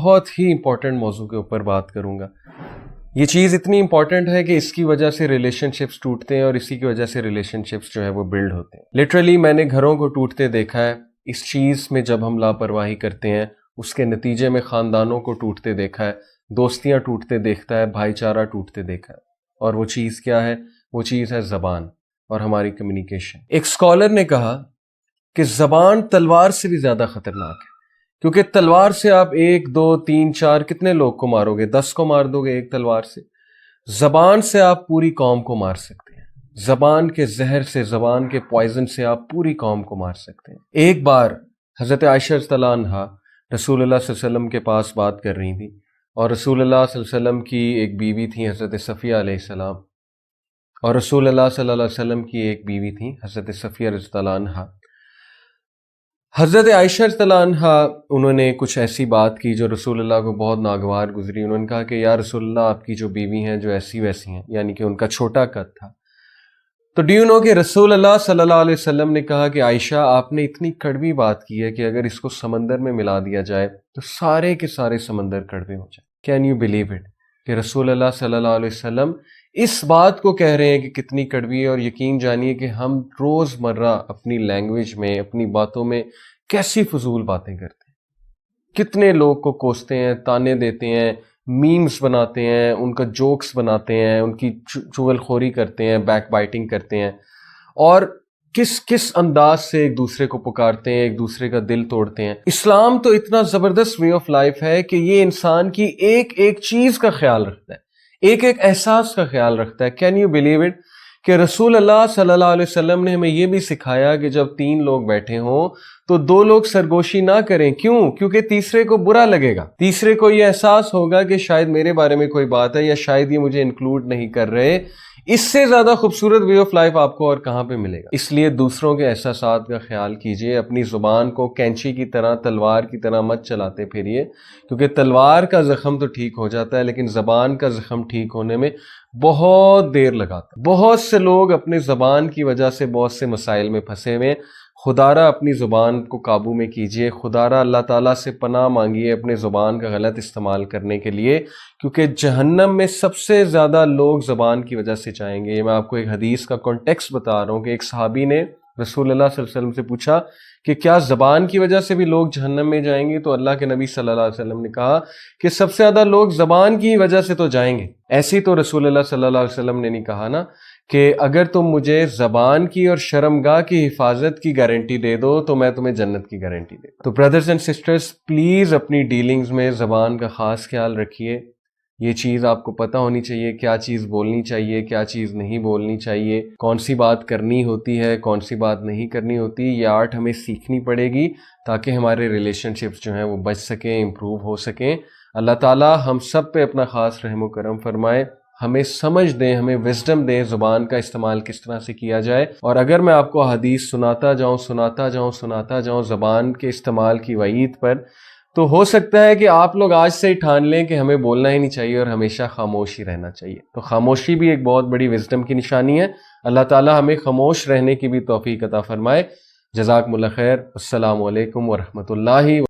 بہت ہی امپورٹنٹ موضوع کے اوپر بات کروں گا۔ یہ چیز اتنی امپورٹنٹ ہے کہ اس کی وجہ سے ریلیشن شپس ٹوٹتے ہیں اور اسی کی وجہ سے ریلیشن شپس جو ہے وہ بلڈ ہوتے ہیں۔ لٹرلی میں نے گھروں کو ٹوٹتے دیکھا ہے اس چیز میں، جب ہم لاپرواہی کرتے ہیں اس کے نتیجے میں خاندانوں کو ٹوٹتے دیکھا ہے، دوستیاں ٹوٹتے دیکھتا ہے، بھائی چارہ ٹوٹتے دیکھا ہے۔ اور وہ چیز کیا ہے؟ وہ چیز ہے زبان اور ہماری کمیونیکیشن۔ ایک اسکالر نے کہا کہ زبان تلوار سے بھی زیادہ خطرناک ہے، کیونکہ تلوار سے آپ 1 2 3 4 کتنے لوگ کو مارو گے؟ 10 کو مار دو گے ایک تلوار سے۔ زبان سے آپ پوری قوم کو مار سکتے ہیں، زبان کے زہر سے، زبان کے پوائزن سے آپ پوری قوم کو مار سکتے ہیں۔ ایک بار حضرت عائشہ رضی اللہ عنہا رسول اللہ صلی اللہ علیہ وسلم کے پاس بات کر رہی تھی، اور رسول اللہ صلی اللہ علیہ وسلم کی ایک بیوی تھی حضرت صفیہ علیہ السلام، اور رسول اللہ صلی اللہ علیہ وسلم کی ایک بیوی تھی حضرت صفیہ رضی اللہ عنہا۔ حضرت عائشہ رضی اللہ عنہا انہوں نے کچھ ایسی بات کی جو رسول اللہ کو بہت ناگوار گزری۔ انہوں نے کہا کہ یا رسول اللہ، آپ کی جو بیوی ہیں جو ایسی ویسی ہیں، یعنی کہ ان کا چھوٹا قد تھا۔ تو ڈیو نو کہ رسول اللہ صلی اللہ علیہ وسلم نے کہا کہ عائشہ، آپ نے اتنی کڑوی بات کی ہے کہ اگر اس کو سمندر میں ملا دیا جائے تو سارے کے سارے سمندر کڑوے ہو جائیں۔ کین یو بلیو اٹ کہ رسول اللہ صلی اللہ علیہ وسلم اس بات کو کہہ رہے ہیں کہ کتنی کڑوی ہے؟ اور یقین جانیے کہ ہم روز مرہ اپنی لینگویج میں، اپنی باتوں میں کیسی فضول باتیں کرتے ہیں، کتنے لوگ کو کوستے ہیں، تانے دیتے ہیں، میمز بناتے ہیں، ان کا جوکس بناتے ہیں، ان کی چغل خوری کرتے ہیں، بیک بائٹنگ کرتے ہیں، اور کس انداز سے ایک دوسرے کو پکارتے ہیں، ایک دوسرے کا دل توڑتے ہیں۔ اسلام تو اتنا زبردست وے آف لائف ہے کہ یہ انسان کی ایک ایک چیز کا خیال رکھتا ہے، ایک ایک احساس کا خیال رکھتا ہے۔ کین یو بلیو اٹ کہ رسول اللہ صلی اللہ علیہ وسلم نے ہمیں یہ بھی سکھایا کہ جب 3 لوگ بیٹھے ہوں تو 2 لوگ سرگوشی نہ کریں۔ کیوں؟ کیونکہ تیسرے کو برا لگے گا، تیسرے کو یہ احساس ہوگا کہ شاید میرے بارے میں کوئی بات ہے، یا شاید یہ مجھے انکلوڈ نہیں کر رہے۔ اس سے زیادہ خوبصورت وے آف لائف آپ کو اور کہاں پہ ملے گا؟ اس لیے دوسروں کے احساسات کا خیال کیجئے، اپنی زبان کو کینچی کی طرح، تلوار کی طرح مت چلاتے پھریے، کیونکہ تلوار کا زخم تو ٹھیک ہو جاتا ہے لیکن زبان کا زخم ٹھیک ہونے میں بہت دیر لگاتا ہے۔ بہت سے لوگ اپنے زبان کی وجہ سے بہت سے مسائل میں پھنسے ہوئے۔ خدارہ اپنی زبان کو قابو میں کیجئے، خدارہ اللہ تعالیٰ سے پناہ مانگیے اپنے زبان کا غلط استعمال کرنے کے لیے، کیونکہ جہنم میں سب سے زیادہ لوگ زبان کی وجہ سے جائیں گے۔ یہ میں آپ کو ایک حدیث کا کانٹیکسٹ بتا رہا ہوں کہ ایک صحابی نے رسول اللہ صلی اللہ علیہ وسلم سے پوچھا کہ کیا زبان کی وجہ سے بھی لوگ جہنم میں جائیں گے؟ تو اللہ کے نبی صلی اللہ علیہ وسلم نے کہا کہ سب سے زیادہ لوگ زبان کی وجہ سے تو جائیں گے۔ ایسی تو رسول اللہ صلی اللہ علیہ وسلم نے نہیں کہا نا کہ اگر تم مجھے زبان کی اور شرمگاہ کی حفاظت کی گارنٹی دے دو تو میں تمہیں جنت کی گارنٹی دے دوں۔ تو بردرز اینڈ سسٹرز، پلیز اپنی ڈیلنگز میں زبان کا خاص خیال رکھیے۔ یہ چیز آپ کو پتہ ہونی چاہیے، کیا چیز بولنی چاہیے، کیا چیز نہیں بولنی چاہیے، کون سی بات کرنی ہوتی ہے، کون سی بات نہیں کرنی ہوتی۔ یہ آرٹ ہمیں سیکھنی پڑے گی تاکہ ہمارے ریلیشن شپس جو ہیں وہ بچ سکیں، امپروو ہو سکیں۔ اللہ تعالیٰ ہم سب پہ اپنا خاص رحم و کرم فرمائے، ہمیں سمجھ دیں، ہمیں وزڈم دیں زبان کا استعمال کس طرح سے کیا جائے۔ اور اگر میں آپ کو حدیث سناتا جاؤں زبان کے استعمال کی وعید پر، تو ہو سکتا ہے کہ آپ لوگ آج سے ہی ٹھان لیں کہ ہمیں بولنا ہی نہیں چاہیے اور ہمیشہ خاموش ہی رہنا چاہیے۔ تو خاموشی بھی ایک بہت بڑی وزڈم کی نشانی ہے۔ اللہ تعالیٰ ہمیں خاموش رہنے کی بھی توفیق عطا فرمائے۔ جزاکم اللہ خیر۔ السلام علیکم ورحمۃ اللہ